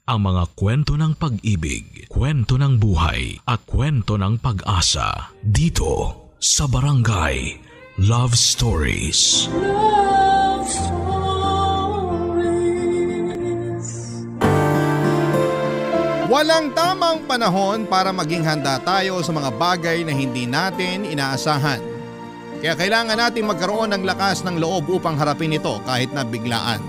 ang mga kwento ng pag-ibig, kwento ng buhay at kwento ng pag-asa dito sa Barangay Love Stories. Love Stories. Walang tamang panahon para maging handa tayo sa mga bagay na hindi natin inaasahan. Kaya kailangan natin magkaroon ng lakas ng loob upang harapin ito kahit na biglaan.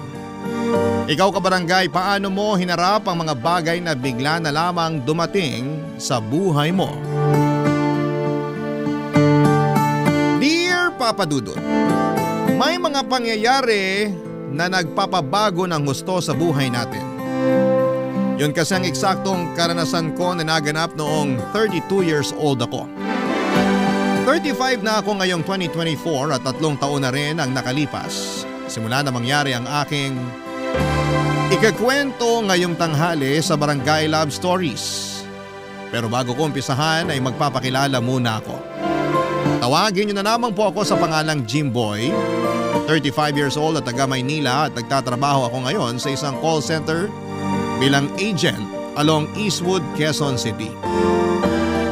Ikaw kabarangay, paano mo hinarap ang mga bagay na bigla na lamang dumating sa buhay mo? Dear Papa Dudut, may mga pangyayari na nagpapabago ng husto sa buhay natin. Yun kasi ang eksaktong karanasan ko na naganap noong 32 years old ako. 35 na ako ngayong 2024 at 3 taon na rin ang nakalipas. Simula na mangyari ang aking ikakwento ngayong tanghali sa Barangay Love Stories. Pero bago ko umpisahan ay magpapakilala muna ako. Tawagin niyo na lamang po ako sa pangalang Jimboy. 35 years old at taga Maynila at nagtatrabaho ako ngayon sa isang call center bilang agent along Eastwood, Quezon City.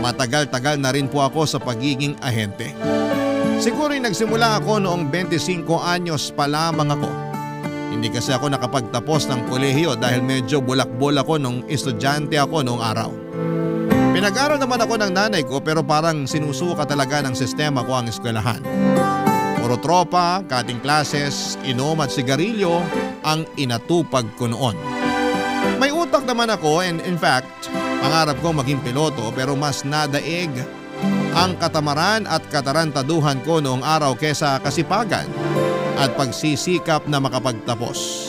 Matagal-tagal na rin po ako sa pagiging ahente. Siguro'y nagsimula ako noong 25 anyos pa lamang ako. Hindi kasi ako nakapagtapos ng kolehiyo dahil medyo bulak-bol ako nung estudyante ako noong araw. Pinag-aral naman ako ng nanay ko pero parang sinusuka talaga ng sistema ko ang eskwelahan. Puro tropa, cutting classes, inom at sigarilyo ang inatupag ko noon. May utak naman ako and in fact, pangarap ko maging piloto pero mas nadaig ang katamaran at katarantaduhan ko noong araw kesa kasipagan at pagsisikap na makapagtapos.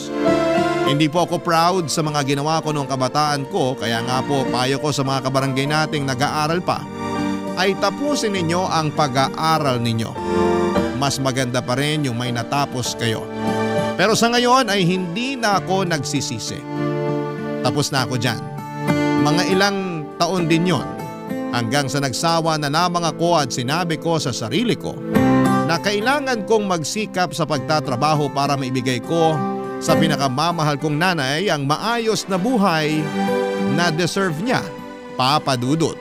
Hindi po ako proud sa mga ginawa ko noong kabataan ko kaya nga po payo ko sa mga kabarangay nating nag-aaral pa ay tapusin ninyo ang pag-aaral ninyo. Mas maganda pa rin yung may natapos kayo. Pero sa ngayon ay hindi na ako nagsisisi. Tapos na ako dyan. Mga ilang taon din yon. Hanggang sa nagsawa na lamang ako at sinabi ko sa sarili ko na kailangan kong magsikap sa pagtatrabaho para maibigay ko sa pinakamamahal kong nanay ang maayos na buhay na deserve niya, Papa Dudut.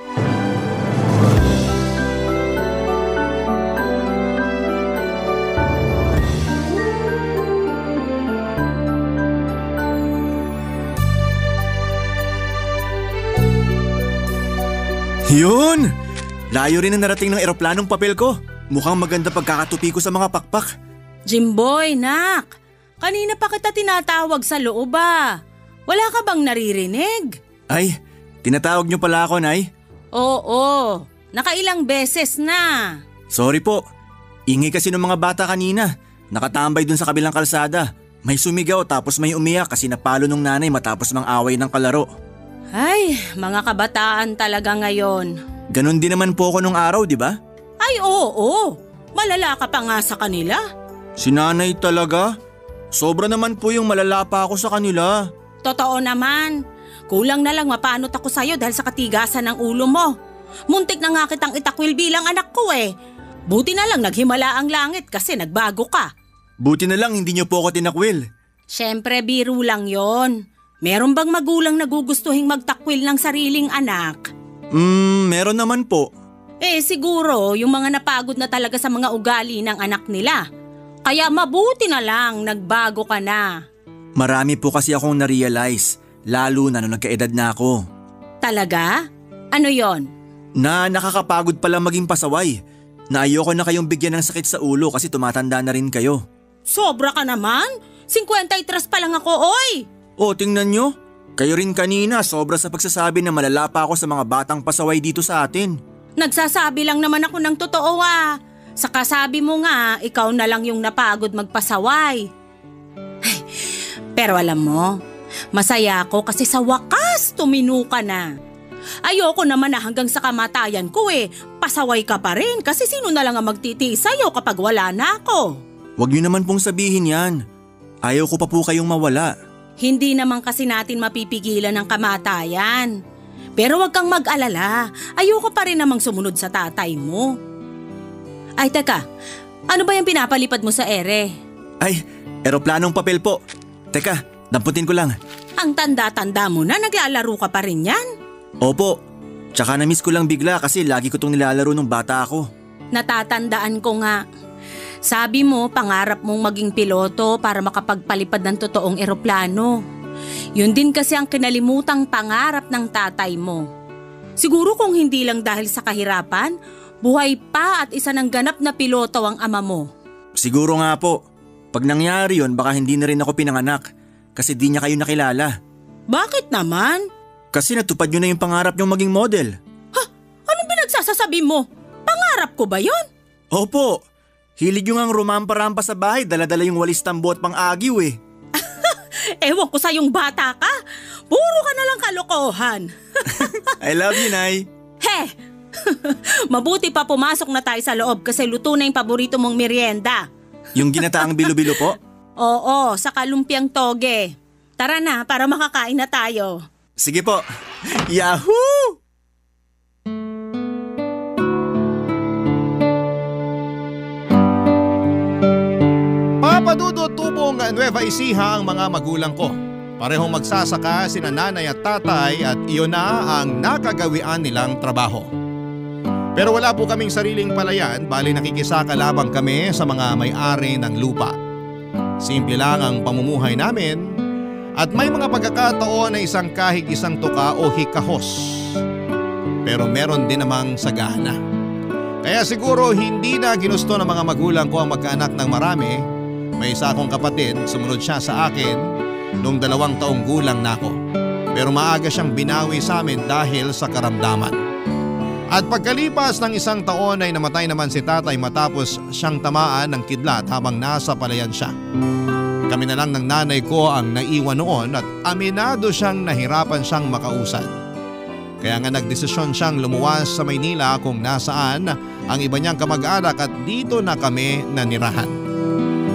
Yun! Layo rin ang narating ng eroplanong papel ko. Mukhang maganda pagkakatupi ko sa mga pakpak. Jimboy, nak! Kanina pa kita tinatawag sa loob ah. Wala ka bang naririnig? Ay, tinatawag niyo pala ako, Nay? Oo, nakailang beses na. Sorry po. Ingay kasi ng mga bata kanina. Nakatambay dun sa kabilang kalsada. May sumigaw tapos may umiyak kasi napalo nung nanay matapos mang away ng kalaro. Ay, mga kabataan talaga ngayon. Ganon din naman po ako nung araw, di ba? Ay, oo. Malala ka pa nga sa kanila. Si nanay talaga? Sobra naman po yung malala pa ako sa kanila. Totoo naman. Kulang na lang mapanot ako sa'yo dahil sa katigasan ng ulo mo. Muntik na nga kitang itakwil bilang anak ko eh. Buti na lang naghimala ang langit kasi nagbago ka. Buti na lang hindi niyo po ako tinakwil. Siyempre biro lang yon. Meron bang magulang nagugustuhing magtakwil ng sariling anak? Meron naman po. Siguro yung mga napagod na talaga sa mga ugali ng anak nila. Kaya mabuti na lang nagbago ka na. Marami po kasi akong na-realize, lalo na nung nagkaedad na ako. Talaga? Ano yon? Na nakakapagod pala maging pasaway. Na ayoko na kayong bigyan ng sakit sa ulo kasi tumatanda na rin kayo. Sobra ka naman? 53 pa lang ako, oy! Oh, tingnan nyo. Kayo rin kanina sobra sa pagsasabi na malala pa ako sa mga batang pasaway dito sa atin. Nagsasabi lang naman ako ng totoo ah. Sa kasabi mo nga, ikaw na lang yung napagod magpasaway. Ay, pero alam mo, masaya ako kasi sa wakas tumino ka na. Ayoko naman na hanggang sa kamatayan ko pasaway ka pa rin kasi sino na lang ang magtitiis sa'yo kapag wala na ako. Huwag niyo naman pong sabihin yan. Ayaw ko pa po kayong mawala. Hindi naman kasi natin mapipigilan ng kamatayan. Pero wag kang mag-alala, ayoko pa rin namang sumunod sa tatay mo. Ay teka, ano ba yung pinapalipad mo sa ere? Ay, eroplanong papel po. Teka, Damputin ko lang. Ang tanda-tanda mo na, naglalaro ka pa rin yan. Opo. Tsaka na-miss ko lang bigla kasi lagi ko tong nilalaro nung bata ako. Natatandaan ko nga. Sabi mo, pangarap mong maging piloto para makapagpalipad ng totoong eroplano. Yun din kasi ang kinalimutang pangarap ng tatay mo. Siguro kung hindi lang dahil sa kahirapan, buhay pa at isa ng ganap na piloto ang ama mo. Siguro nga po. Pag nangyari yun, baka hindi na rin ako pinanganak kasi di niya kayo nakilala. Bakit naman? Kasi natupad nyo na yung pangarap nyong maging model. Ha? Anong pinagsasasabi mo? Pangarap ko ba yun? Opo. Hilig nyo ngang rumampa-rampa sa bahay, dala-dala yung walis tambo at pang-agiw eh. Ewan ko sa yung bata ka. Puro ka na lang kalokohan. I love you, Nay. He! Mabuti pa pumasok na tayo sa loob kasi luto na yung paborito mong merienda. Yung ginataang bilo-bilo po? Oo, sa kalumpiang toge. Tara na para makakain na tayo. Sige po. Yahoo! Papadudot tubong Nueva Ecija ang mga magulang ko. Parehong magsasaka sina nanay at tatay at iyon na ang nakagawian nilang trabaho. Pero wala po kaming sariling palayan, bali nakikisaka lamang kami sa mga may-ari ng lupa. Simple lang ang pamumuhay namin at may mga pagkakataon na isang kahig isang tuka o hikahos. Pero meron din namang sagana. Kaya siguro hindi na ginusto ng mga magulang ko ang magkaanak ng marami. May isa akong kapatid, sumunod siya sa akin nung 2 taong gulang na ako. Pero maaga siyang binawi sa amin dahil sa karamdaman. At pagkalipas ng 1 taon ay namatay naman si tatay matapos siyang tamaan ng kidlat habang nasa palayan siya. Kami na lang ng nanay ko ang naiwan noon at aminado siyang nahirapan siyang makausad. Kaya nga nagdesisyon siyang lumuwas sa Maynila kung nasaan ang iba niyang kamag-anak at dito na kami nanirahan.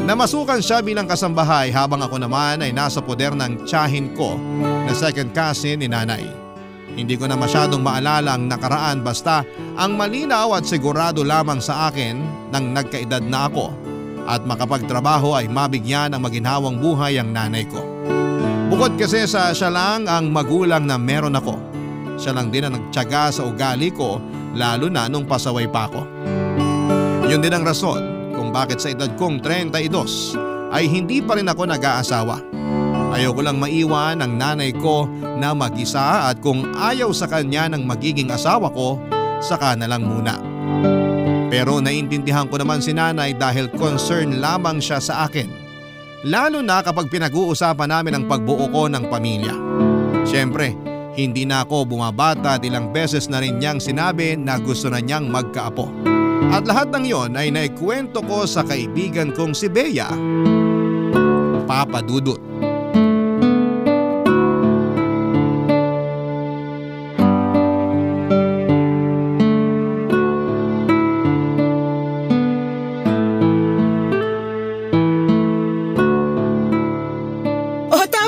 Namasukan siya bilang kasambahay habang ako naman ay nasa poder ng tiyahin ko na second cousin ni nanay. Hindi ko na masyadong maalala ang nakaraan basta ang malinaw at sigurado lamang sa akin nang nagkaedad na ako at makapagtrabaho ay mabigyan ng maginhawang buhay ang nanay ko. Bukod kasi sa siya lang ang magulang na meron ako, siya lang din ang nagtiyaga sa ugali ko lalo na nung pasaway pa ako. Yun din ang rason kung bakit sa edad kong 32 ay hindi pa rin ako nag-aasawa. Ayoko lang maiwan ang nanay ko na mag-isa at kung ayaw sa kanya ng magiging asawa ko, saka na lang muna. Pero naiintindihan ko naman si nanay dahil concern lamang siya sa akin. Lalo na kapag pinag-uusapan namin ang pagbuo ko ng pamilya. Siyempre, hindi na ako bumabata at ilang beses na rin niyang sinabi na gusto na niyang magkaapo. At lahat ng yon ay naikwento ko sa kaibigan kong si Bea, Papa Dudut.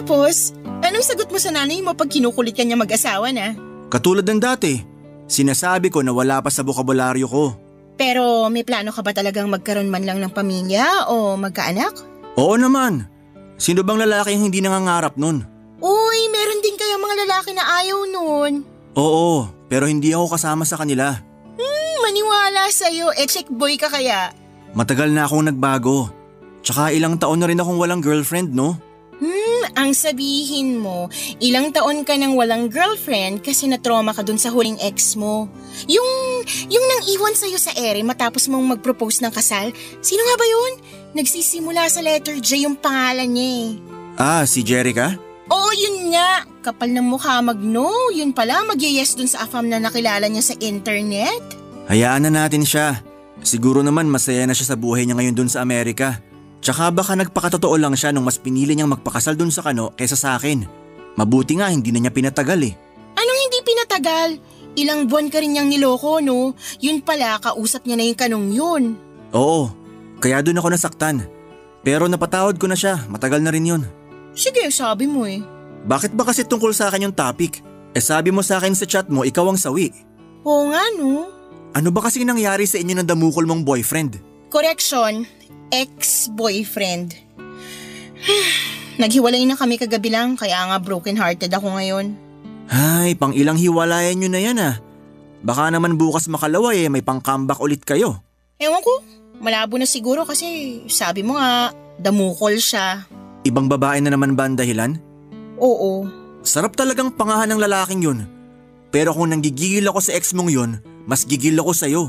Tapos, anong sagot mo sa nanay mo pag kinukulit ka niya mag-asawa na? Katulad ng dati. Sinasabi ko na wala pa sa bokabularyo ko. Pero may plano ka ba talagang magkaroon man lang ng pamilya o magkaanak? Oo naman. Sino bang lalaki yung hindi nangangarap nun? Uy, meron din kayang mga lalaki na ayaw nun. Oo, pero hindi ako kasama sa kanila. Maniwala sa'yo, check boy ka kaya? Matagal na akong nagbago. Tsaka ilang taon na rin akong walang girlfriend, no? Ang sabihin mo, ilang taon ka nang walang girlfriend kasi na-trauma ka dun sa huling ex mo. Yung nang iwan sa'yo sa ere matapos mong mag-propose ng kasal, sino nga ba yun? Nagsisimula sa letter J yung pangalan niya eh. Ah, si Jerica? Oo, yun nga. Kapal ng mukha mag-no. Yun pala, mag-yes dun sa afam na nakilala niya sa internet. Hayaan na natin siya. Siguro naman masaya na siya sa buhay niya ngayon dun sa Amerika. Tsaka baka nagpakatotoo lang siya nung mas pinili niyang magpakasal dun sa kano kaysa sa akin. Mabuti nga hindi na niya pinatagal eh. Anong hindi pinatagal? Ilang buwan ka rin niyang niloko, no? Yun pala, kausap niya na yung kanong yun. Oo, kaya dun ako nasaktan. Pero napatawad ko na siya, matagal na rin yun. Sige, sabi mo eh. Bakit ba kasi tungkol sa akin yung topic? Sabi mo sa akin sa chat mo, ikaw ang sawi. Oo nga, no? Ano ba kasing nangyari sa inyo ng damukol mong boyfriend? Correction, ex-boyfriend. Naghiwalay na kami kagabi lang kaya nga broken hearted ako ngayon. Ay, pang ilang hiwalayan nyo na yan ah. Baka naman bukas makalaway may pang-comeback ulit kayo. Ewan ko, malabo na siguro kasi sabi mo nga, damukol siya. Ibang babae na naman ba ang dahilan? Oo. Sarap talagang pangahan ng lalaking yun. Pero kung nanggigigil ako sa ex mong yun, mas gigil ako sa'yo.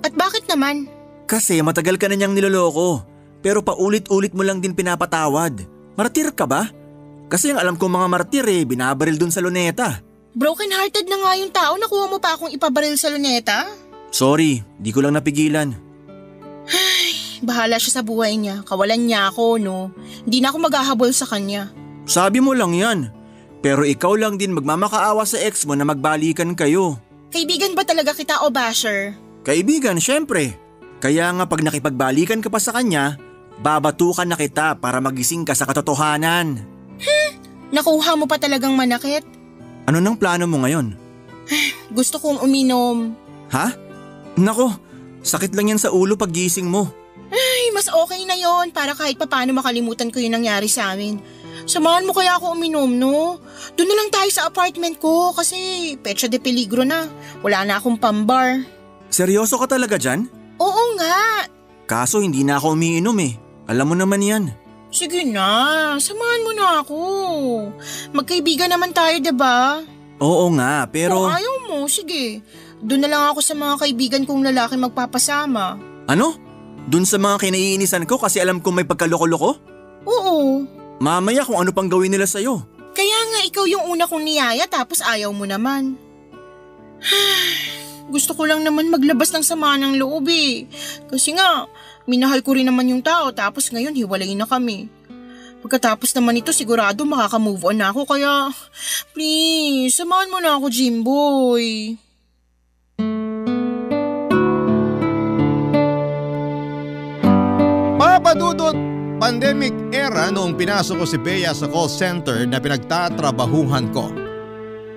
At bakit naman? Kasi matagal ka na niyang niloloko, pero paulit-ulit mo lang din pinapatawad. Martir ka ba? Kasi ang alam ko mga martir binabaril dun sa luneta. Broken hearted na nga yung tao, nakuha mo pa akong ipabaril sa luneta? Sorry, di ko lang napigilan. Bahala siya sa buhay niya, kawalan niya ako no. Hindi na ako maghahabol sa kanya. Sabi mo lang yan, pero ikaw lang din magmamakaawa sa ex mo na magbalikan kayo. Kaibigan ba talaga kita o basher? Kaibigan, syempre. Kaya nga pag nakipagbalikan ka pa sa kanya, babatukan na kita para magising ka sa katotohanan. Nakuha mo pa talagang manakit? Ano nang plano mo ngayon? Gusto kong uminom. Ha? Nako, sakit lang yan sa ulo pag gising mo. Ay, mas okay na yon para kahit papano makalimutan ko yung nangyari sa amin. Samahan mo kaya ako uminom, no? Doon na lang tayo sa apartment ko kasi petsa de peligro na. Wala na akong pambar. Seryoso ka talaga dyan? Oo nga. Kaso hindi na ako umiinom Alam mo naman yan. Sige na, samahan mo na ako. Magkaibigan naman tayo, diba? Oo nga, pero… Kung ayaw mo, sige. Doon na lang ako sa mga kaibigan kong lalaki magpapasama. Ano? Doon sa mga kinaiinisan ko kasi alam kong may pagkaloko-loko? Oo. Mamaya kung ano pang gawin nila sa'yo. Kaya nga ikaw yung una kong niyaya tapos ayaw mo naman. Gusto ko lang naman maglabas ng sama ng loob Kasi nga, minahal ko rin naman yung tao tapos ngayon hiwalay na kami. Pagkatapos naman ito sigurado makaka-move on na ako kaya please, samahan mo na ako, Jimboy. Papadudot, pandemic era noong pinasok ko si Bea sa call center na pinagtatrabahuhan ko.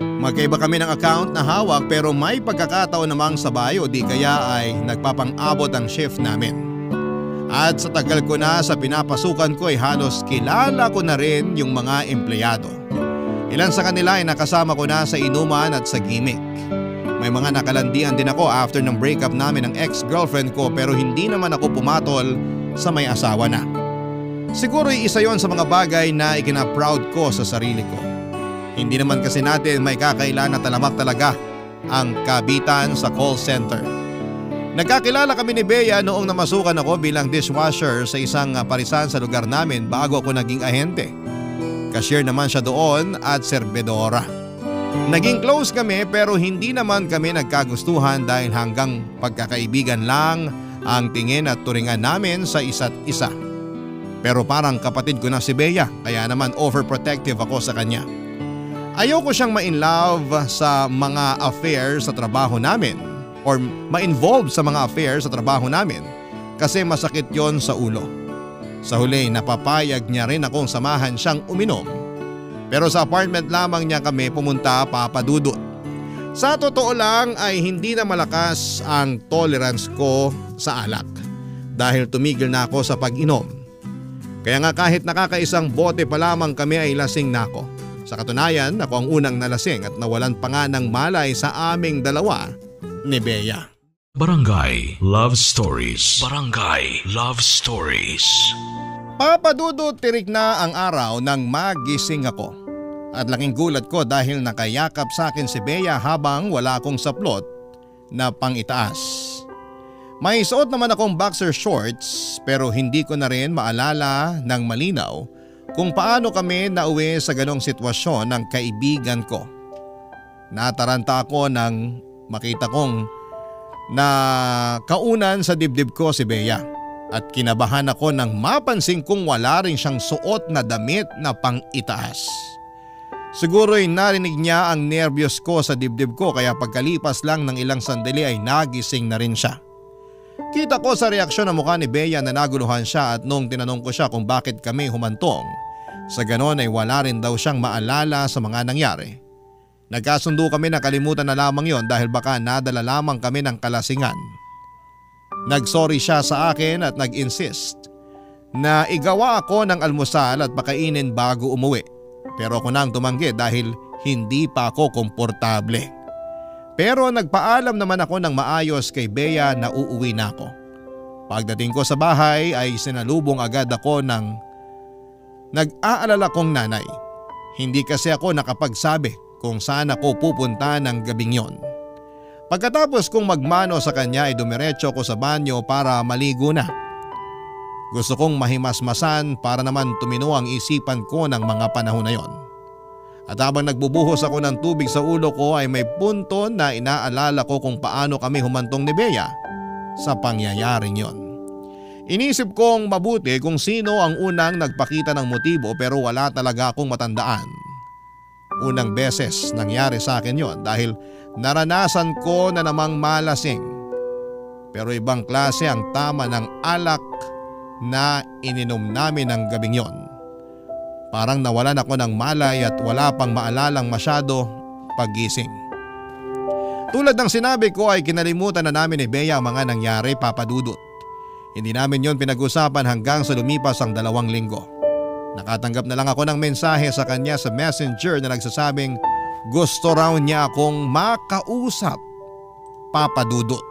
Magkaiba kami ng account na hawak pero may pagkakataon namang sabay o di kaya ay nagpapang-abot ang shift namin. At sa tagal ko na sa pinapasukan ko ay halos kilala ko na rin yung mga empleyado. Ilan sa kanila ay nakasama ko na sa inuman at sa gimmick. May mga nakalandian din ako after ng breakup namin ng ex-girlfriend ko pero hindi naman ako pumatol sa may asawa na. Siguro isa yon sa mga bagay na ikina-proud ko sa sarili ko. Hindi naman kasi natin may kakailan na talamak talaga ang kabitan sa call center. Nagkakilala kami ni Bea noong namasukan ako bilang dishwasher sa isang parisan sa lugar namin bago ako naging ahente. Cashier naman siya doon at serbedora. Naging close kami pero hindi naman kami nagkagustuhan dahil hanggang pagkakaibigan lang ang tingin at turingan namin sa isa't isa. Pero parang kapatid ko na si Bea kaya naman overprotective ako sa kanya. Ayoko siyang ma-inlove sa mga affair sa trabaho namin or ma-involve sa mga affair sa trabaho namin kasi masakit yon sa ulo. Sa huli napapayag niya rin akong samahan siyang uminom. Pero sa apartment lamang niya kami pumunta, papadudot. Sa totoo lang ay hindi na malakas ang tolerance ko sa alak dahil tumigil na ako sa pag-inom. Kaya nga kahit nakakaisang bote pa lamang kami ay lasing na ako. Sa katunayan, ako ang unang nalasing at nawalan pa nga ng malay sa aming dalawa ni Bea. Barangay Love Stories. Barangay Love Stories. Papadudot, tirik na ang araw nang magising ako. At laking gulat ko dahil nakayakap sa akin si Bea habang wala akong saplot na pang-itaas. May suot naman akong boxer shorts pero hindi ko na rin maalala ng malinaw kung paano kami nauwi sa ganong sitwasyon ng kaibigan ko. Nataranta ako nang makita kong na kaunan sa dibdib ko si Bea at kinabahan ako nang mapansin kong wala rin siyang suot na damit na pang-itaas. Siguro'y narinig niya ang nervyos ko sa dibdib ko kaya pagkalipas lang ng ilang sandali ay nagising na rin siya. Kita ko sa reaksyon ng mukha ni Bea na naguluhan siya at nung tinanong ko siya kung bakit kami humantong, sa ganon ay wala rin daw siyang maalala sa mga nangyari. Nagkasundo kami na kalimutan na lamang yon dahil baka nadala lamang kami ng kalasingan. Nagsorry siya sa akin at nag-insist na igawa ako ng almusal at pakainin bago umuwi. Pero ako nang tumanggi dahil hindi pa ako komportable. Pero nagpaalam naman ako ng maayos kay Bea na uuwi na ako. Pagdating ko sa bahay ay sinalubong agad ako ng nag-aalala kong nanay. Hindi kasi ako nakapagsabi kung saan ako pupunta ng gabing yon. Pagkatapos kong magmano sa kanya ay dumiretso ko sa banyo para maligo na. Gusto kong mahimasmasan para naman tumino ang isipan ko ng mga panahon na yon. At habang nagbubuhos ako ng tubig sa ulo ko ay may punto na inaalala ko kung paano kami humantong ni Bea sa pangyayaring yon. Inisip kong mabuti kung sino ang unang nagpakita ng motibo pero wala talaga akong matandaan. Unang beses nangyari sa akin yon dahil naranasan ko na namang malasing. Pero ibang klase ang tama ng alak na ininom namin ng gabing yon. Parang nawalan ako ng malay at wala pang maalalang masyado paggising. Tulad ng sinabi ko ay kinalimutan na namin ni Bea ang mga nangyari, Papa Dudut. Hindi namin yon pinag-usapan hanggang sa lumipas ang 2 linggo. Nakatanggap na lang ako ng mensahe sa kanya sa messenger na nagsasabing gusto raw niya akong makausap, Papa Dudut.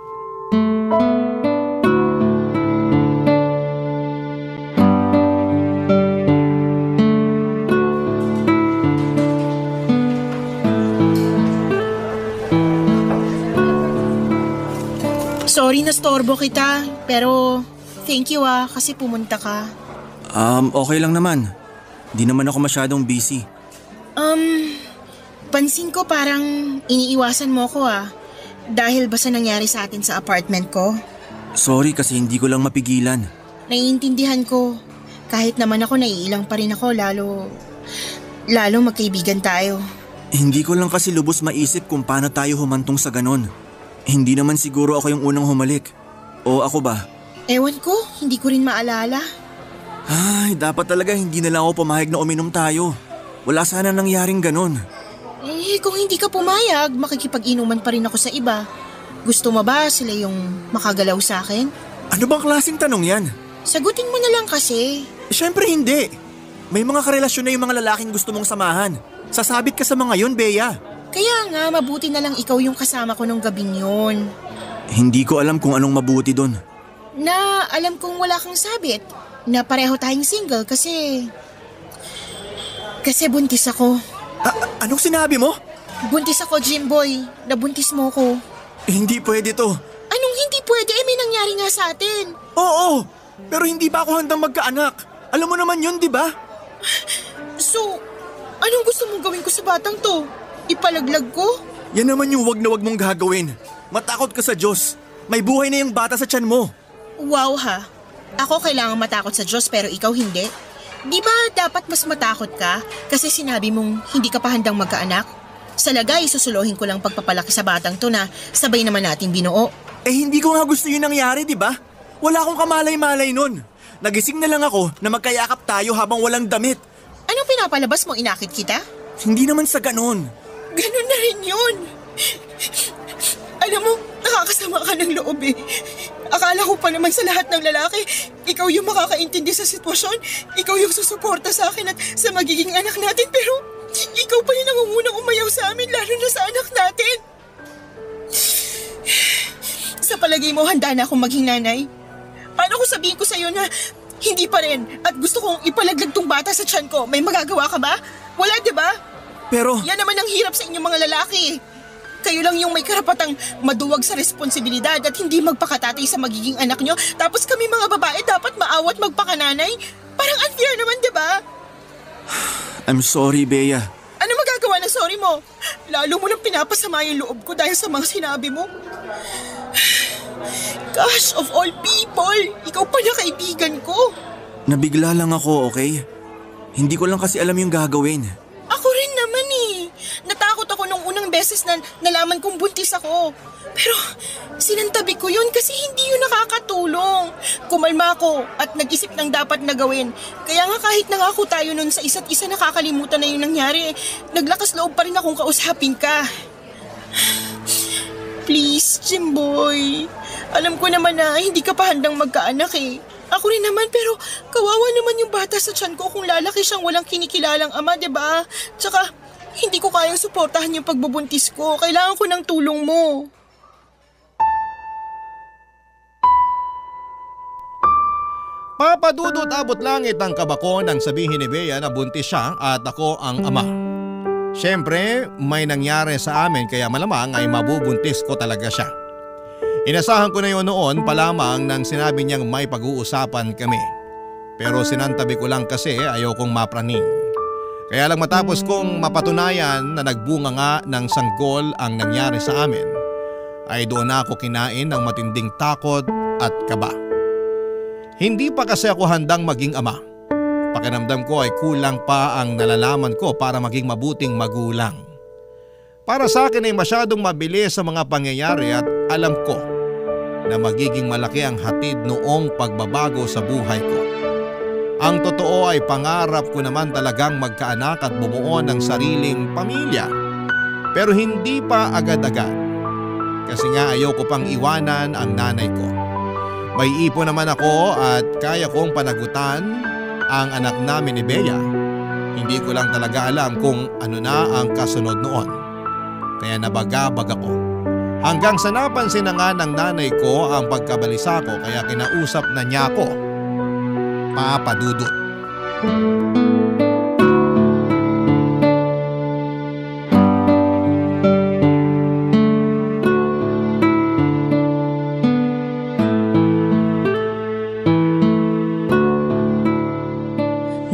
Sorry na storbo kita, pero thank you kasi pumunta ka. Okay lang naman. Di naman ako masyadong busy. Pansin ko parang iniiwasan mo ko dahil ba sa nangyari sa atin sa apartment ko? Sorry kasi hindi ko lang mapigilan. Naiintindihan ko. Kahit naman ako naiilang pa rin ako lalo magkaibigan tayo. Hindi ko lang kasi lubos maisip kung paano tayo humantong sa ganon. Hindi naman siguro ako yung unang humalik. O ako ba? Ewan ko, hindi ko rin maalala. Ay, dapat talaga hindi na lang ako pumayag na uminom tayo. Wala sana nangyaring ganon. Kung hindi ka pumayag, makikipag-inuman pa rin ako sa iba. Gusto mo ba sila yung makagalaw sa akin? Ano bang klaseng tanong yan? Sagutin mo na lang kasi. Siyempre hindi. May mga karelasyon na yung mga lalaking gusto mong samahan. Sasabit ka sa mga yun, Bea. Kaya nga, mabuti na lang ikaw yung kasama ko nung gabing yun. Hindi ko alam kung anong mabuti dun. Na alam kong wala kang sabit. Na pareho tayong single kasi buntis ako. Anong sinabi mo? Buntis ako, Jimboy. Nabuntis mo ko. Hindi pwede to. Anong hindi pwede? May nangyari nga sa atin. Oo, pero hindi pa ako handang magkaanak. Alam mo naman yun, di ba? So, anong gusto mong gawin ko sa batang to? Ipalaglag ko? Yan naman yung wag na wag mong gagawin. Matakot ka sa Diyos. May buhay na yung bata sa tiyan mo. Wow ha. Ako kailangan matakot sa Diyos pero ikaw hindi. Di ba dapat mas matakot ka kasi sinabi mong hindi ka pa handang magkaanak? Sa lagay, susuluhin ko lang pagpapalaki sa batang to na sabay naman nating binuo. Hindi ko nga gusto yun nangyari, di ba? Wala akong kamalay-malay nun. Nagising na lang ako na magkayakap tayo habang walang damit. Anong pinapalabas mo, inakit kita? Hindi naman sa ganon. Ganon na rin yun. Alam mo, nakakasama ka ng loob Akala ko pa naman sa lahat ng lalaki, ikaw yung makakaintindi sa sitwasyon, ikaw yung susuporta sa akin at sa magiging anak natin, pero ikaw pa yung nangungunang umayaw sa amin, lalo na sa anak natin. Sa palagay mo, handa na akong maging nanay? Paano ko sabihin ko sa'yo na hindi pa rin at gusto kong ipalaglag tong bata sa tiyan ko? May magagawa ka ba? Wala, diba? Pero... Yan naman ang hirap sa inyong mga lalaki. Kayo lang yung may karapatang maduwag sa responsibilidad at hindi magpakatatay sa magiging anak nyo. Tapos kami mga babae dapat maawat magpakananay. Parang unfair naman, diba? I'm sorry, Bea. Ano magagawa ng sorry mo? Lalo mo nang pinapasama yung loob ko dahil sa mga sinabi mo. Gosh, of all people, ikaw pa na kaibigan ko. Nabigla lang ako, okay? Hindi ko lang kasi alam yung gagawin. Ako rin naman Natakot ako nung unang beses na nalaman kong buntis ako. Pero sinantabi ko yun kasi hindi yun nakakatulong. Kumalma ako at nag-isip ng dapat na gawin. Kaya nga kahit nangako tayo nun sa isa't isa nakakalimutan na yung nangyari. Naglakas loob pa rin akong kausapin ka. Please, Jimboy. Alam ko naman na hindi ka pa handang magkaanak Ako rin naman, pero kawawa naman yung bata sa tiyan ko kung lalaki siyang walang kinikilalang ama, diba? Tsaka, hindi ko kayang suportahan yung pagbubuntis ko. Kailangan ko ng tulong mo. Papadudot abot langit ang kabako nang sabihin ni Bea na buntis siya at ako ang ama. Siyempre, may nangyari sa amin kaya malamang ay mabubuntis ko talaga siya. Inasahan ko na yun noon pa lamang nang sinabi niyang may pag-uusapan kami. Pero sinantabi ko lang kasi ayaw kong mapraning. Kaya lang matapos kong mapatunayan na nagbunga nga ng sanggol ang nangyari sa amin, ay doon na ako kinain ng matinding takot at kaba. Hindi pa kasi ako handang maging ama. Pakiramdam ko ay kulang pa ang nalalaman ko para maging mabuting magulang. Para sa akin ay masyadong mabilis sa mga pangyayari at alam ko na magiging malaki ang hatid noong pagbabago sa buhay ko. Ang totoo ay pangarap ko naman talagang magkaanak at bumuo ng sariling pamilya. Pero hindi pa agad-agad. Kasi nga ayaw ko pang iwanan ang nanay ko. May ipon naman ako at kaya kong panagutan ang anak namin ni Bea. Hindi ko lang talaga alam kung ano na ang kasunod noon. Kaya nabagabag ako. Hanggang sa napansin na nga ng nanay ko ang pagkabalisa ko kaya kinausap na niya ako. Papadudot.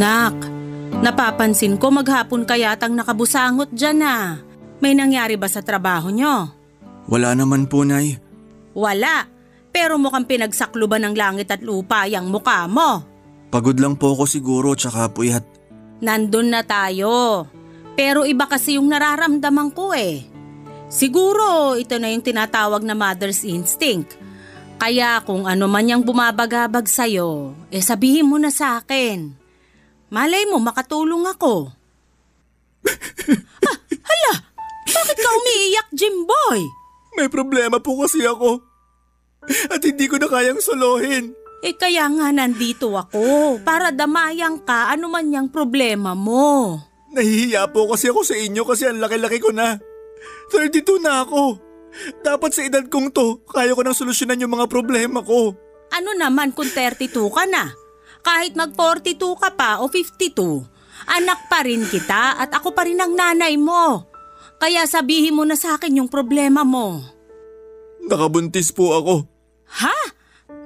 Nak, napapansin ko maghapon ka yatang nakabusangot dyan ah. May nangyari ba sa trabaho nyo? Wala naman po, Nay. Wala, pero mukhang pinagsakluban ng langit at lupa yung mukha mo. Pagod lang po ako siguro tsaka puyat. Nandun na tayo, pero iba kasi yung nararamdaman ko eh. Siguro ito na yung tinatawag na mother's instinct. Kaya kung ano man yung bumabagabag sa'yo, sabihin mo na sa akin. Malay mo makatulong ako. Hala, bakit ka umiiyak, Jimboy? May problema po kasi ako. At hindi ko na kayang solohin. Kaya nga nandito ako para damayan ka ano man yung problema mo. Nahihiya po kasi ako sa inyo kasi ang laki-laki ko na. 32 na ako. Dapat sa edad kong to, kaya ko nang solusyonan yung mga problema ko. Ano naman kung 32 ka na? Kahit mag-42 ka pa o 52, anak pa rin kita at ako pa rin ang nanay mo. Kaya sabihin mo na sa akin yung problema mo. Nakabuntis po ako. Ha?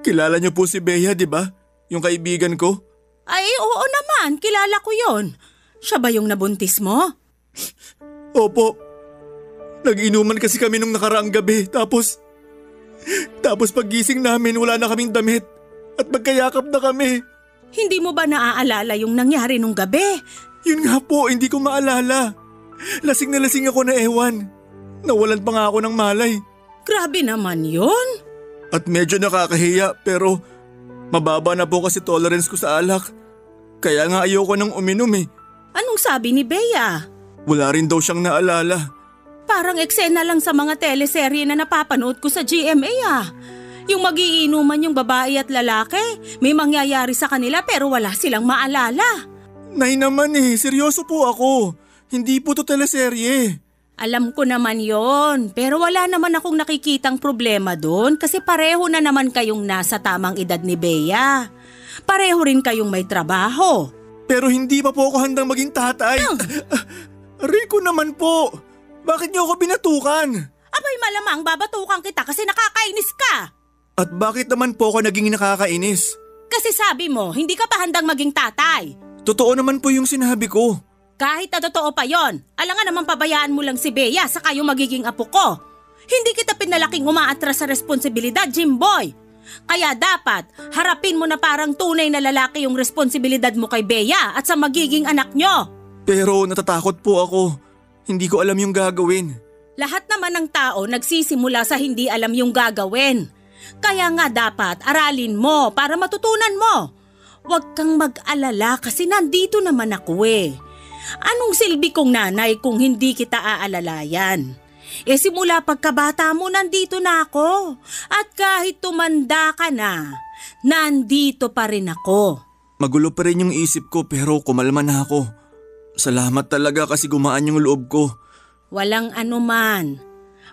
Kilala niyo po si Bea, di ba? Yung kaibigan ko. Ay, oo naman. Kilala ko yon. Siya ba yung nabuntis mo? Opo. Nag-inuman kasi kami nung nakaraang gabi. Tapos paggising namin wala na kaming damit. At magkayakap na kami. Hindi mo ba naaalala yung nangyari nung gabi? Yun nga po, hindi ko maalala. Lasing na lasing ako na ewan. Nawalan pa nga ako ng malay. Grabe naman yun. At medyo nakakahiya pero mababa na po kasi tolerance ko sa alak. Kaya nga ayoko nang uminom eh. Anong sabi ni Bea? Wala rin daw siyang naalala. Parang eksena lang sa mga teleserye na napapanood ko sa GMA ah. Yung magiinuman yung babae at lalaki, may mangyayari sa kanila pero wala silang maalala. Nay naman eh, seryoso po ako. Hindi po to teleserye. Alam ko naman yon, pero wala naman akong nakikitang problema doon kasi pareho na naman kayong nasa tamang edad ni Bea. Pareho rin kayong may trabaho. Pero hindi pa po ako handang maging tatay. Rico naman po. Bakit niyo ako binatukan? Abay malamang babatukan kita kasi nakakainis ka. At bakit naman po ako naging nakakainis? Kasi sabi mo, hindi ka pa handang maging tatay. Totoo naman po yung sinabi ko. Kahit na totoo pa yon, alangan naman pabayaan mo lang si Bea sa kayong magiging apo ko. Hindi kita pinalaking umaatras sa responsibilidad, Jimboy. Kaya dapat, harapin mo na parang tunay na lalaki yung responsibilidad mo kay Bea at sa magiging anak nyo. Pero natatakot po ako. Hindi ko alam yung gagawin. Lahat naman ng tao nagsisimula sa hindi alam yung gagawin. Kaya nga dapat aralin mo para matutunan mo. Huwag kang mag-alala kasi nandito naman ako eh. Anong silbi kong nanay kung hindi kita aalalayan? Simula pagkabata mo nandito na ako. At kahit tumanda ka na, nandito pa rin ako. Magulo pa rin yung isip ko pero kumalma na ako. Salamat talaga kasi gumaan yung loob ko. Walang anuman.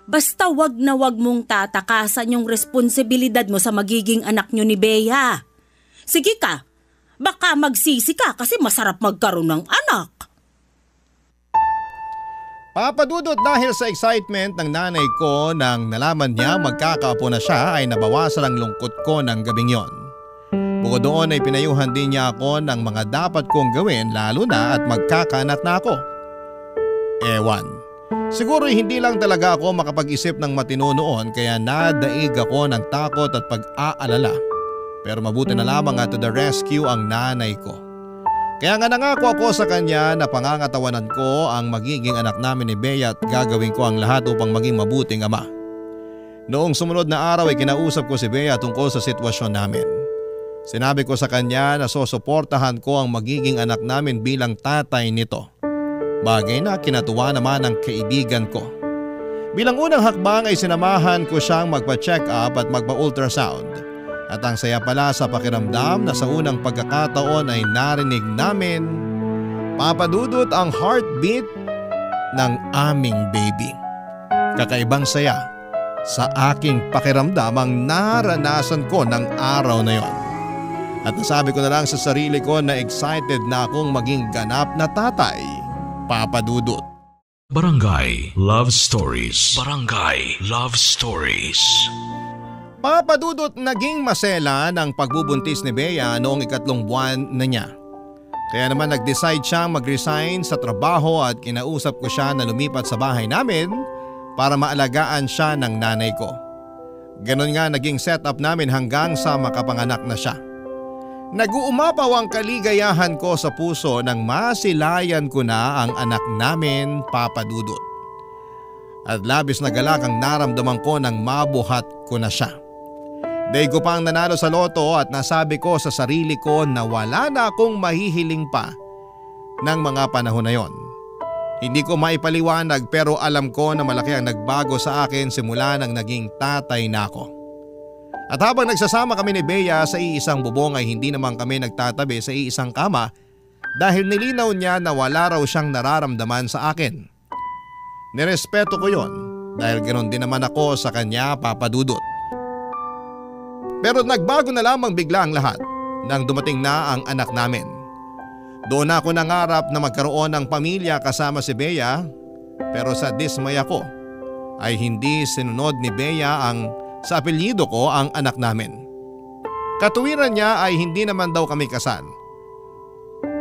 Basta wag na wag mong tatakasan yung responsibilidad mo sa magiging anak nyo ni Bea. Sige ka, baka magsisi ka kasi masarap magkaroon ng anak. Papadudot, dahil sa excitement ng nanay ko nang nalaman niya magkakaapo na siya ay nabawasan ang lungkot ko ng gabing yon. Bukod doon ay pinayuhan din niya ako ng mga dapat kong gawin lalo na at magkakanak na ako. Ewan. Siguro hindi lang talaga ako makapag-isip ng matino noon kaya nadaig ako ng takot at pag-aalala. Pero mabuti na lamang at to the rescue ang nanay ko. Kaya nga nangako ako sa kanya na pangangatawanan ko ang magiging anak namin ni Bea at gagawin ko ang lahat upang maging mabuting ama. Noong sumunod na araw ay kinausap ko si Bea tungkol sa sitwasyon namin. Sinabi ko sa kanya na susuportahan ko ang magiging anak namin bilang tatay nito. Bagay na kinatuwa naman ng kaibigan ko. Bilang unang hakbang ay sinamahan ko siyang magpa-check up at magpa-ultrasound. At ang saya pala sa pakiramdam na sa unang pagkakataon ay narinig namin, papadudot ang heartbeat ng aming baby. Kakaibang saya sa aking pakiramdam ang naranasan ko ng araw na yon. At nasabi ko na lang sa sarili ko na excited na akong maging ganap na tatay. Papadudot. Barangay Love Stories. Barangay Love Stories. Papadudot, naging masela ng pagbubuntis ni Bea noong 3 buwan na niya. Kaya naman nag-decide siyang mag-resign sa trabaho at kinausap ko siya na lumipat sa bahay namin para maalagaan siya ng nanay ko. Ganon nga naging setup namin hanggang sa makapanganak na siya. Nag-uumapaw ang kaligayahan ko sa puso nang masilayan ko na ang anak namin, Papadudot. At labis na galak ang naramdaman ko nang mabuhat ko na siya. Daig ko pang nanalo sa loto at nasabi ko sa sarili ko na wala na akong mahihiling pa ng mga panahon na yon. Hindi ko maipaliwanag pero alam ko na malaki ang nagbago sa akin simula nang naging tatay na ako. At habang nagsasama kami ni Bea sa iisang bubong ay hindi naman kami nagtatabi sa iisang kama dahil nilinaw niya na wala raw siyang nararamdaman sa akin. Nirespeto ko yon dahil ganoon din naman ako sa kanya, Papadudot. Pero nagbago na lamang bigla ang lahat nang dumating na ang anak namin. Doon ako nangarap na magkaroon ng pamilya kasama si Bea pero sa dismaya ko ay hindi sinunod ni Bea ang sa apelyido ko ang anak namin. Katuwiran niya ay hindi naman daw kami kasal.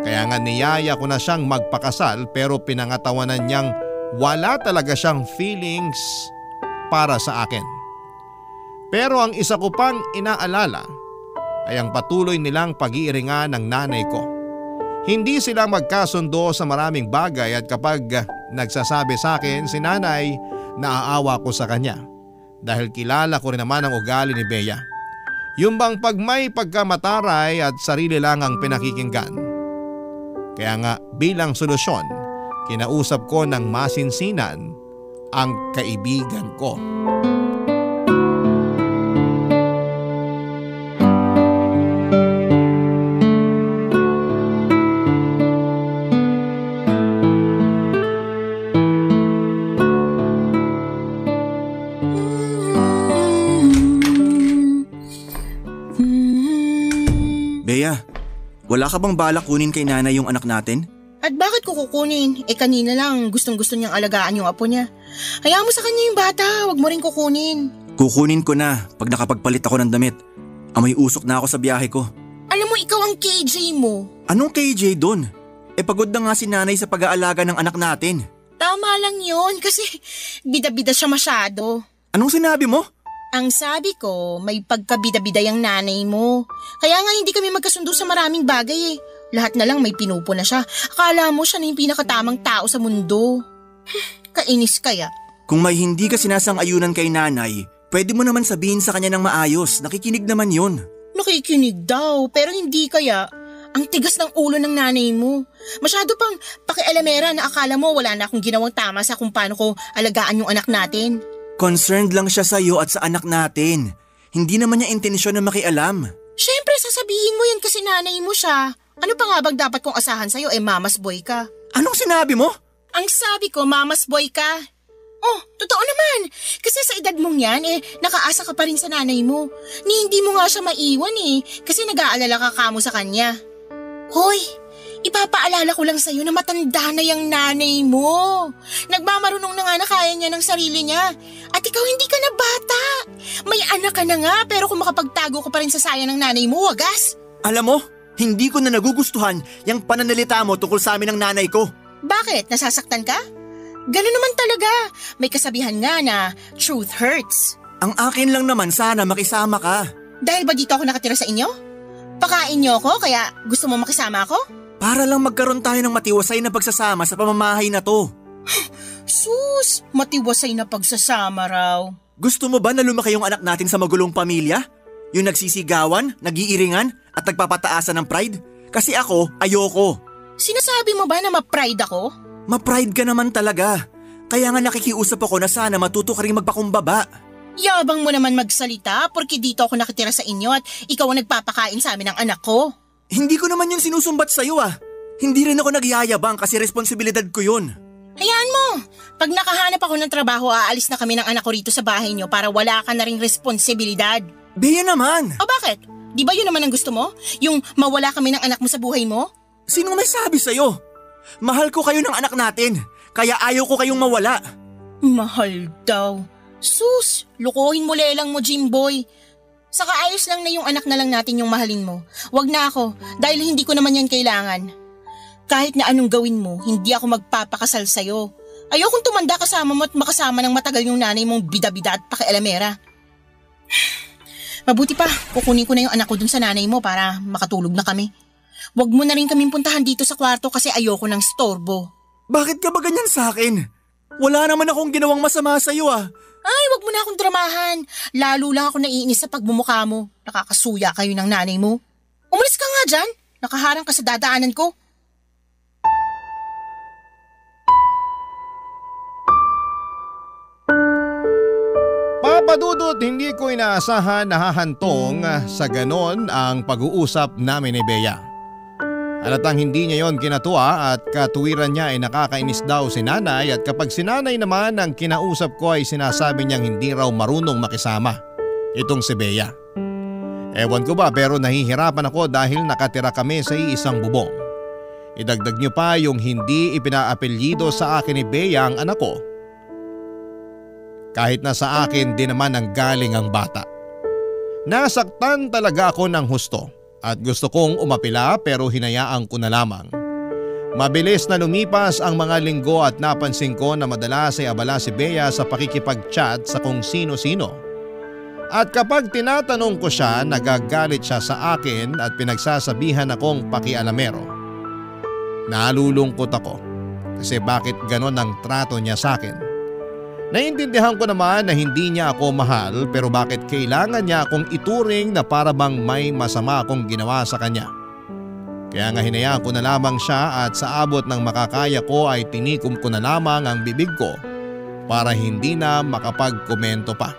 Kaya nga niyaya ko na siyang magpakasal pero pinangatawanan niyang wala talaga siyang feelings para sa akin. Pero ang isa ko pang inaalala ay ang patuloy nilang pag-iiringan ng nanay ko. Hindi sila magkasundo sa maraming bagay at kapag nagsasabi sa akin si nanay, naaawa ko sa kanya. Dahil kilala ko rin naman ang ugali ni Bea. Yung bang pag may pagkamataray at sarili lang ang pinakikinggan. Kaya nga bilang solusyon, kinausap ko ng masinsinan ang kaibigan ko. Wala ka bang balak kunin kay nanay yung anak natin? At bakit ko kukunin? Kanina lang gustong-gusto niyang alagaan yung apo niya. Hayaan mo sa kanya yung bata, wag mo rin kukunin. Kukunin ko na pag nakapagpalit ako ng damit. Amoy usok na ako sa biyahe ko. Alam mo, ikaw ang KJ mo. Anong KJ dun? Pagod na nga si nanay sa pag-aalaga ng anak natin. Tama lang yun kasi bida-bida siya masyado. Anong sinabi mo? Ang sabi ko, may pagkabida-bida yung nanay mo. Kaya nga hindi kami magkasundo sa maraming bagay Lahat na lang may pinupo na siya. Akala mo siya na yung pinakatamang tao sa mundo. Kainis kaya. Kung may hindi ka sinasang-ayunan kay nanay, pwede mo naman sabihin sa kanya ng maayos. Nakikinig naman yun. Nakikinig daw, pero hindi kaya. Ang tigas ng ulo ng nanay mo. Masyado pang pakialamera na akala mo wala na akong ginawang tama sa kung paano ko alagaan yung anak natin. Concerned lang siya sa'yo at sa anak natin. Hindi naman niya intensyon na makialam. Siyempre sasabihin mo yan kasi nanay mo siya. Ano pa nga bang dapat kong asahan sa'yo mama's boy ka? Anong sinabi mo? Ang sabi ko mama's boy ka. Oh, totoo naman. Kasi sa edad mong yan nakaasa ka pa rin sa nanay mo. Hindi mo nga siya maiwan kasi nag-aalala ka kamo sa kanya. Hoy, ipapaalala ko lang sa'yo na matanda na yung nanay mo. Nagmamarunong na nga na kaya niya ng sarili niya. At ikaw hindi ka na bata. May anak ka na nga pero kung makapagtago ka pa rin sa saya ng nanay mo, wagas. Alam mo, hindi ko na nagugustuhan yung pananalita mo tungkol sa amin ng nanay ko. Bakit? Nasasaktan ka? Ganun naman talaga. May kasabihan nga na truth hurts. Ang akin lang naman sana makisama ka. Dahil ba dito ako nakatira sa inyo? Pakain niyo ako kaya gusto mo makisama ako? Para lang magkaroon tayo ng matiwasay na pagsasama sa pamamahay na to. Sus, matiwasay na pagsasama raw. Gusto mo ba na lumaki yung anak natin sa magulong pamilya? Yung nagsisigawan, nagiiringan at nagpapataasan ng pride? Kasi ako, ayoko. Sinasabi mo ba na ma-pride ako? Ma-pride ka naman talaga. Kaya nga nakikiusap ako na sana matuto ka rin magpakumbaba. Yabang mo naman magsalita porque dito ako nakitira sa inyo at ikaw ang nagpapakain sa amin ng anak ko. Hindi ko naman yung sinusumbat sa'yo Hindi rin ako nagyayabang kasi responsibilidad ko yun. Hayaan mo, pag nakahanap ako ng trabaho aalis na kami ng anak ko rito sa bahay niyo para wala ka na ring responsibilidad. Bea naman. O bakit? Di ba yun naman ang gusto mo? Yung mawala kami ng anak mo sa buhay mo? Sinong may sabi sa'yo? Mahal ko kayo ng anak natin, kaya ayaw ko kayong mawala. Mahal daw. Sus, lukuhin mo lelang mo, Jimboy. Saka ayos lang na yung anak na lang natin yung mahalin mo. Wag na ako, dahil hindi ko naman yan kailangan. Kahit na anong gawin mo, hindi ako magpapakasal sa'yo. Ayokong tumanda kasama mo at makasama ng matagal yung nanay mong bida-bida at pakialamera. Mabuti pa, kukunin ko na yung anak ko dun sa nanay mo para makatulog na kami. Wag mo na rin kaming puntahan dito sa kwarto kasi ayoko ng storbo. Bakit ka ba ganyan sa akin? Wala naman akong ginawang masama sa'yo Ay, wag mo na akong dramahan. Lalo lang ako naiinis sa pagmumukha mo. Nakakasuya kayo ng nanay mo. Umalis ka nga dyan. Nakaharang ka sa dadaanan ko. Papadudot, hindi ko inaasahan na hahantong sa ganon ang pag-uusap namin ni Bea. Halatang hindi niya yon kinatuwa at katuwiran niya ay nakakainis daw si nanay at kapag si nanay naman ang kinausap ko ay sinasabi niyang hindi raw marunong makisama itong si Bea. Ewan ko ba pero nahihirapan ako dahil nakatira kami sa iisang bubong. Idagdag niyo pa yung hindi ipinaapelyido sa akin ni Bea ang anak ko. Kahit na sa akin din naman ang galing ang bata. Nasaktan talaga ako ng husto. At gusto kong umapila pero hinayaan ko na lamang. Mabilis na lumipas ang mga linggo at napansin ko na madalas ay abala si Bea sa pakikipag-chat sa kung sino-sino. At kapag tinatanong ko siya, nagagalit siya sa akin at pinagsasabihan akong pakialamero. Nalulungkot ako kasi bakit ganon ang trato niya sa akin. Naiintindihan ko naman na hindi niya ako mahal pero bakit kailangan niya akong ituring na para bang may masama akong ginawa sa kanya. Kaya nga hinayaan ko na lamang siya at sa abot ng makakaya ko ay tinikom ko na lamang ang bibig ko para hindi na makapagkomento pa.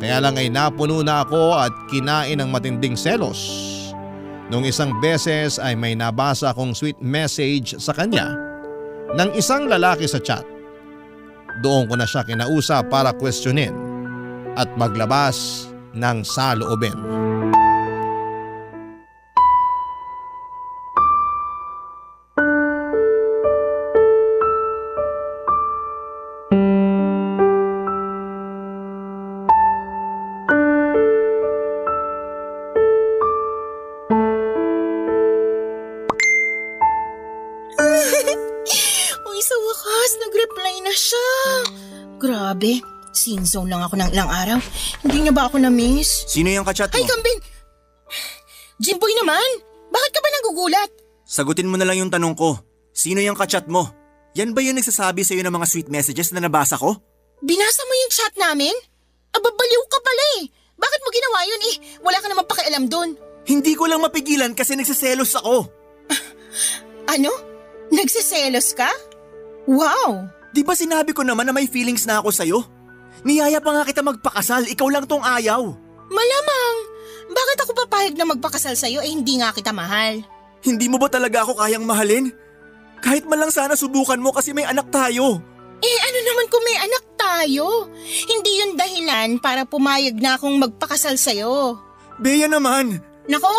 Kaya lang ay napuno na ako at kinain ng matinding selos. Nung isang beses ay may nabasa akong sweet message sa kanya ng isang lalaki sa chat. Doon ko na siya kinausap para questionin at maglabas ng saloobin. Nag-reply na siya. Grabe, sinzone lang ako ng ilang araw. Hindi niya ba ako na-miss? Sino yung kachat mo? Ay, Kambing! Jimboy naman! Bakit ka ba nagugulat? Sagutin mo na lang yung tanong ko. Sino yung kachat mo? Yan ba yung nagsasabi sa'yo ng mga sweet messages na nabasa ko? Binasa mo yung chat namin? Ababaliw ka pala eh. Bakit mo ginawa yun eh? Wala ka namang pakialam dun. Hindi ko lang mapigilan kasi nagsiselos ako. Ano? Nagsiselos ka? Wow! Di ba sinabi ko naman na may feelings na ako sa'yo? Niyaya pa nga kita magpakasal, ikaw lang tong ayaw. Malamang! Bakit ako papayag na magpakasal sa'yo hindi nga kita mahal? Hindi mo ba talaga ako kayang mahalin? Kahit man lang sana subukan mo kasi may anak tayo. Ano naman kung may anak tayo? Hindi yun dahilan para pumayag na akong magpakasal sa'yo. Bea naman. Nako,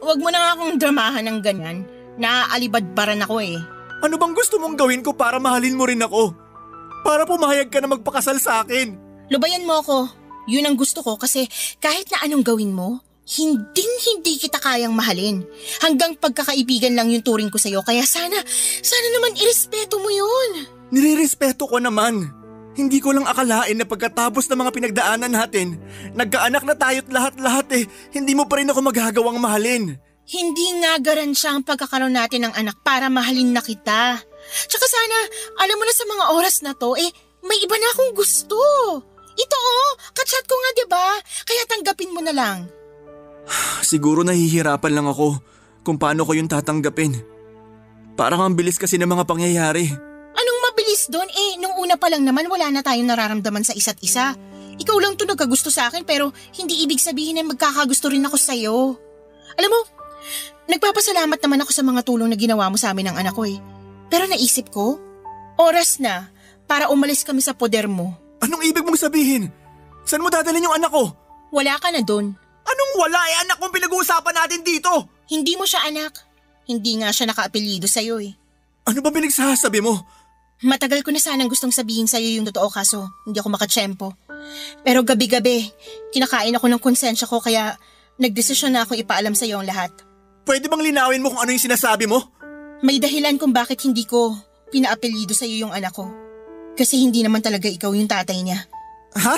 wag mo na nga akong dramahan ng ganyan. Naaalibadbaran ako eh. Ano bang gusto mong gawin ko para mahalin mo rin ako? Para pumayag ka na magpakasal sa akin. Lubayan mo ako. Yun ang gusto ko kasi kahit na anong gawin mo, hindi kita kayang mahalin. Hanggang pagkakaibigan lang yung turing ko sa'yo. Kaya sana naman irespeto mo yun. Nirirespeto ko naman. Hindi ko lang akalain na pagkatapos ng mga pinagdaanan natin, nagkaanak na tayo't lahat-lahat hindi mo pa rin ako magagawang mahalin. Hindi nga garansya ang pagkakaroon natin ng anak para mahalin na kita. Tsaka sana, alam mo na sa mga oras na to, may iba na akong gusto. Ito kachat ko nga diba? Kaya tanggapin mo na lang. Siguro nahihirapan lang ako kung paano ko yung tatanggapin. Parang ang bilis kasi ng mga pangyayari. Anong mabilis doon? Nung una pa lang naman wala na tayong nararamdaman sa isa't isa. Ikaw lang to nagkagusto sa akin pero hindi ibig sabihin na magkakagusto rin ako sa'yo. Alam mo, nagpapasalamat naman ako sa mga tulong na ginawa mo sa amin ng anak ko Pero naisip ko, oras na para umalis kami sa poder mo. Anong ibig mong sabihin? Saan mo dadalhin yung anak ko? Wala ka na doon. Anong wala? Anak mong pinag-uusapan natin dito. Hindi mo siya anak. Hindi nga siya naka-apelyido sa'yo Ano ba pinagsasabi mo? Matagal ko na sanang gustong sabihin sa'yo yung totoo kaso hindi ako makatsyempo. Pero gabi-gabi, kinakain ako ng konsensya ko kaya nagdesisyon na akong ipaalam sa'yo ang lahat. Pwede bang linawin mo kung ano yung sinasabi mo? May dahilan kung bakit hindi ko pinaapelyido sa'yo yung anak ko. Kasi hindi naman talaga ikaw yung tatay niya. Ha?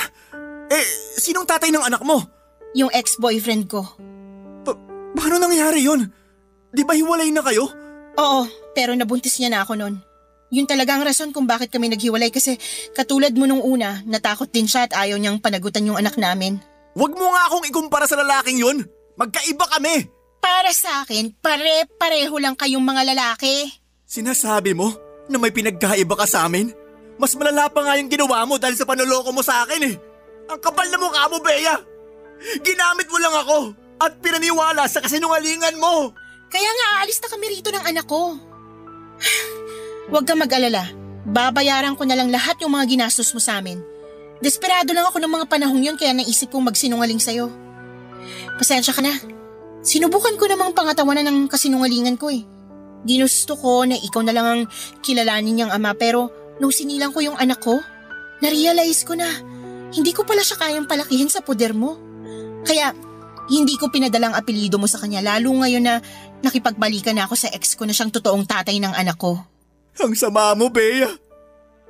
Sinong tatay ng anak mo? Yung ex-boyfriend ko. Paano nangyari yun? Di ba hiwalay na kayo? Oo, pero nabuntis niya na ako nun. Yun talaga ang rason kung bakit kami naghiwalay kasi katulad mo nung una, natakot din siya at ayaw niyang panagutan yung anak namin. Huwag mo nga akong ikumpara sa lalaking yun. Magkaiba kami. Para sa akin, pare-pareho lang kayong mga lalaki. Sinasabi mo na may pinagkaiba ka sa amin? Mas malala pa nga yung ginawa mo dahil sa panloloko mo sa akin Ang kapal na mukha mo, Bea. Ginamit mo lang ako at pinaniwala sa kasinungalingan mo. Kaya nga aalis na kami rito ng anak ko. Huwag kang mag-alala. Babayaran ko na lang lahat yung mga ginastos mo sa amin. Desperado lang ako ng mga panahong yun kaya naisip kong magsinungaling sa'yo. Pasensya ka na. Sinubukan ko namang pangatawanan ng kasinungalingan ko Ginusto ko na ikaw na lang ang kilalanin niyang ama pero nung sinilang ko yung anak ko, narealize ko na hindi ko pala siya kayang palakihin sa poder mo. Kaya hindi ko pinadalang apelyido mo sa kanya lalo ngayon na nakipagbalikan na ako sa ex ko na siyang totoong tatay ng anak ko. Ang sama mo, Bea.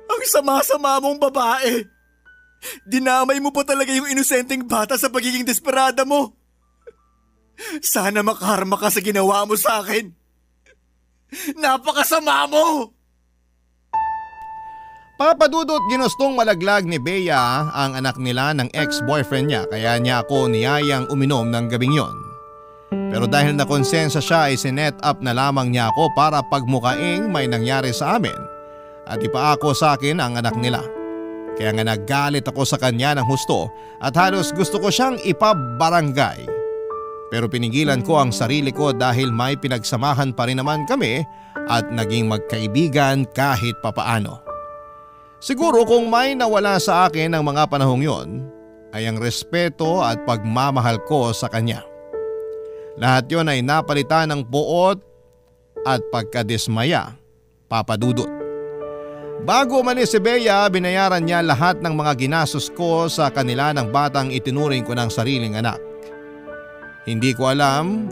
Ang sama-sama mong babae. Dinamay mo pa talaga yung inosenteng bata sa pagiging desperada mo. Sana makarma ka sa ginawa mo sa akin. Napakasama mo! Papadudot ginustong malaglag ni Bea ang anak nila ng ex-boyfriend niya kaya niya ako niyayang uminom ng gabing yon. Pero dahil nakonsensya siya ay sinet up na lamang niya ako para pagmukaing may nangyari sa amin at ipaako sa akin ang anak nila. Kaya nga naggalit ako sa kanya ng husto at halos gusto ko siyang ipabarangay. Pero pinigilan ko ang sarili ko dahil may pinagsamahan pa rin naman kami at naging magkaibigan kahit papaano. Siguro kung may nawala sa akin ng mga panahong yon ay ang respeto at pagmamahal ko sa kanya. Lahat yon ay napalitan ng buot at pagkadismaya, papadudot. Bago umalis si Bea, binayaran niya lahat ng mga ginastos ko sa kanila ng batang itinuring ko ng sariling anak. Hindi ko alam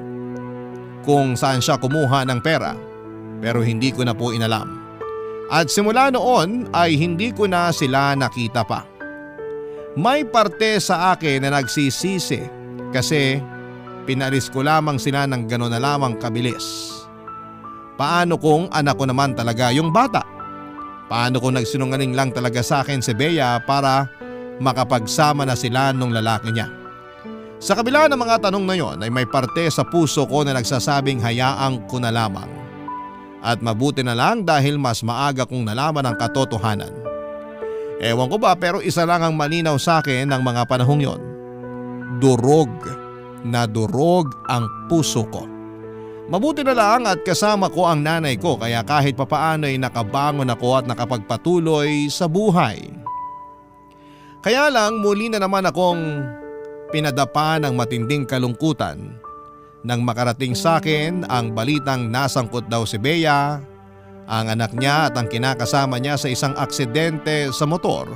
kung saan siya kumuha ng pera pero hindi ko na po inalam. At simula noon ay hindi ko na sila nakita pa. May parte sa akin na nagsisisi kasi pinalis ko lamang sila ng gano'n na lamang kabilis. Paano kung anak ko naman talaga yung bata? Paano kung nagsinungaling lang talaga sa akin si Bea para makapagsama na sila nung lalaki niya? Sa kabila ng mga tanong na yon ay may parte sa puso ko na nagsasabing hayaang ko na lamang. At mabuti na lang dahil mas maaga kong nalaman ang katotohanan. Ewan ko ba pero isa lang ang malinaw sa akin ng mga panahong yon. Durog na durog ang puso ko. Mabuti na lang at kasama ko ang nanay ko kaya kahit papaano ay nakabangon ako at nakapagpatuloy sa buhay. Kaya lang muli na naman akong pinadapa ng matinding kalungkutan nang makarating sa akin ang balitang nasangkot daw si Bea, ang anak niya at ang kinakasama niya sa isang aksidente sa motor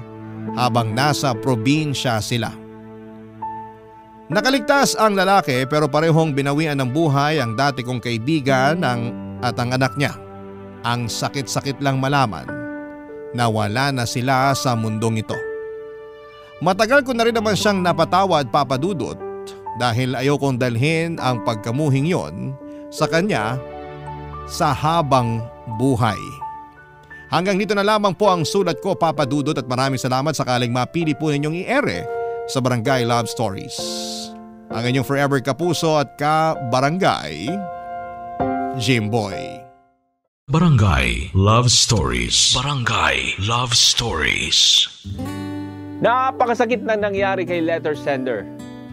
habang nasa probinsya sila. Nakaligtas ang lalaki pero parehong binawian ng buhay ang dati kong kaibigan at ang anak niya. Ang sakit-sakit lang malaman na wala na sila sa mundong ito. Matagal ko na rin naman siyang napatawad, Papa Dudut, dahil ayokong dalhin ang pagkamuhing yon sa kanya sa habang buhay. Hanggang dito na lamang po ang sulat ko, Papa Dudut, at maraming salamat sakaling mapili po ninyong i-ere sa Barangay Love Stories. Ang inyong forever kapuso at ka-barangay, Jimboy. Barangay Love Stories. Barangay Love Stories. Napakasakit na nangyari kay letter sender.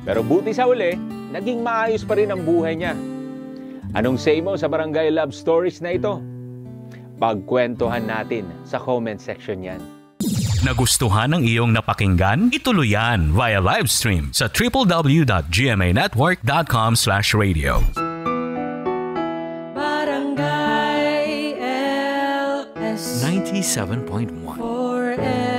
Pero buti sa uli, naging maayos pa rin ang buhay niya. Anong say mo sa Barangay Love Stories na ito? Pagkwentuhan natin sa comment section yan. Nagustuhan ng iyong napakinggan? Ituloy yan via live stream sa www.gmanetwork.com/radio. Barangay LS 97.1 4